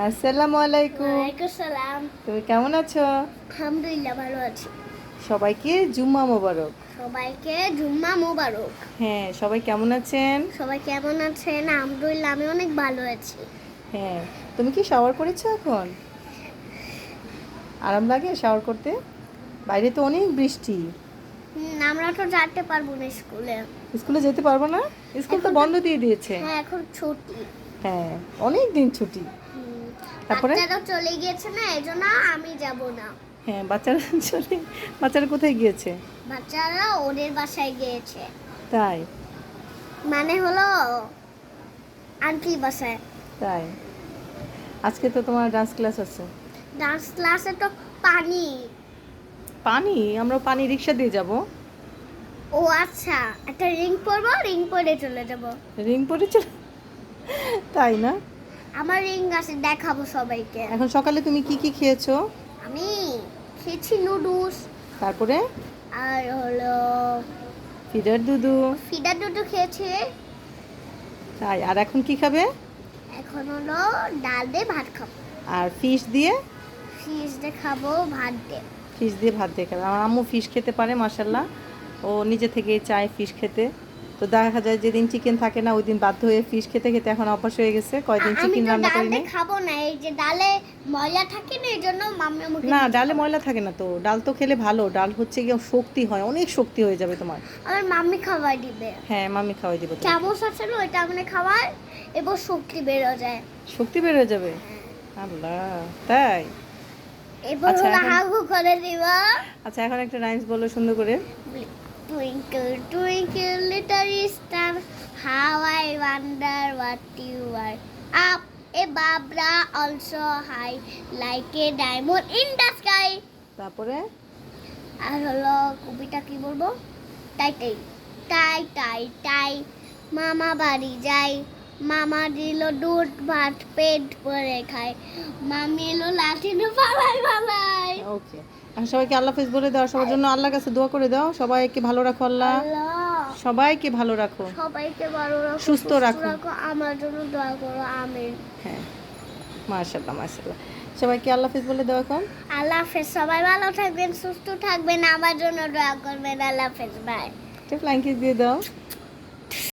আসসালামু আলাইকুম। ওয়ালাইকুম সালাম। তুমি কেমন আছো? আলহামদুলিল্লাহ ভালো আছি। সবাইকে জুম্মা মোবারক। সবাইকে জুম্মা মোবারক। হ্যাঁ, সবাই কেমন আছেন? সবাই কেমন আছেন? আলহামদুলিল্লাহ আমি অনেক ভালো আছি। হ্যাঁ, তুমি কি শাওয়ার করেছো এখন? আরাম লাগে শাওয়ার করতে? বাইরে তো অনেক বৃষ্টি। আমরা তো যেতে পারবো না স্কুলে। স্কুলে যেতে পারবো না? স্কুল তো এখন বন্ধ দিয়ে দিয়েছে। হ্যাঁ, এখন ছুটি। হ্যাঁ, অনেক দিন ছুটি। তারপরে? বাচ্চারা চলে গিয়েছে না, এজন্য আমি যাব না। হ্যাঁ, বাচ্চারা কোথায় গিয়েছে? বাচ্চারা ওদের বাসায় গিয়েছে। তাই মানে হলো আন্টি বাসায়। তাই আজকে তো তোমার ডান্স ক্লাস আছে। ডান্স ক্লাসে তো পানি। পানি? আমরা পানি রিক্সা দিয়ে যাব। ও আচ্ছা, একটা রিং পরবো, রিং পরে চলে যাব। রিং পরে চলে, তাই না? আমার রিং আছে, দেখাবো সবাইকে। এখন সকালে তুমি কি কি খেয়েছো? আমি খেয়েছি নুডলস, তারপরে আর হলো ফিডার দুধু। ফিডার দুধ খেয়েছি। তাই, আর এখন কি খাবে? এখন হলো ডাল দিয়ে ভাত খাবো। আর ফিশ দিয়ে? ফিশ দিয়ে খাবো, ভাত দিয়ে। ফিশ দিয়ে ভাত দিয়ে খাবে। আমার আম্মু ফিশ খেতে পারে মাশাল্লাহ। ও নিজে থেকেই চায় ফিশ খেতে। তো দেখা যায় যেদিন চিকেন থাকে না ওই দিন বাধ্য হয়ে ফিশ খেতে খেতে এখন অভ্যাস হয়ে গেছে। কয়দিন আমি চিকেন তো রান্না ডাল করিনি। দিয়ে খাবো না, এই যে ডালে ময়লা থাকে না, এই জন্য মাম্মি আমাকে না, দিতে ডালে হবে। ময়লা থাকে না তো। ডাল তো খেলে ভালো। ডাল হচ্ছে গিয়ে শক্তি হয়, অনেক শক্তি হয়ে যাবে তোমার। আমার মাম্মি খাবার দিবে। হ্যাঁ, মামি খাওয়াই দিব তোমাকে। চামচ আছে না, ওইটা মানে খাবার, এবার শক্তি বেরো যায়। শক্তি বের হয়ে যাবে? আল্লাহ, তাই? এবার আচ্ছা, হলো এখন হাগু করে দিবা। আচ্ছা এখন একটা রাইমস বলো সুন্দর করে। Twinkle, twinkle, little star, how I wonder what you are. Up above, also high, like a diamond in the sky. তারপরে আর হলো কবিতা কি বলবো? তাই তাই তাই তাই তাই মামা বাড়ি যাই, মামা দিল দুধ ভাত পেট ভরে খায়, মামি এলো লাঠি নিয়ে পালাই পালাই। ওকে, এখন সবাইকে আল্লাহ হাফেজ বলে দাও। সবার জন্য আল্লাহর কাছে দোয়া করে দাও। সবাইকে ভালো রাখো আল্লাহ। আল্লাহ সবাইকে ভালো রাখো, সবাইকে ভালো রাখো, সুস্থ রাখো। আমার জন্য দোয়া করো, আমিন। হ্যাঁ, মাশাআল্লাহ মাশাআল্লাহ। সবাইকে আল্লাহ হাফেজ বলে দাও এখন। আল্লাহ হাফেজ, সবাই ভালো থাকবেন, সুস্থ থাকবেন, আমার জন্য দোয়া করবেন। আল্লাহ হাফেজ, বাই। একটা ফ্লাইং কিস দিয়ে দাও।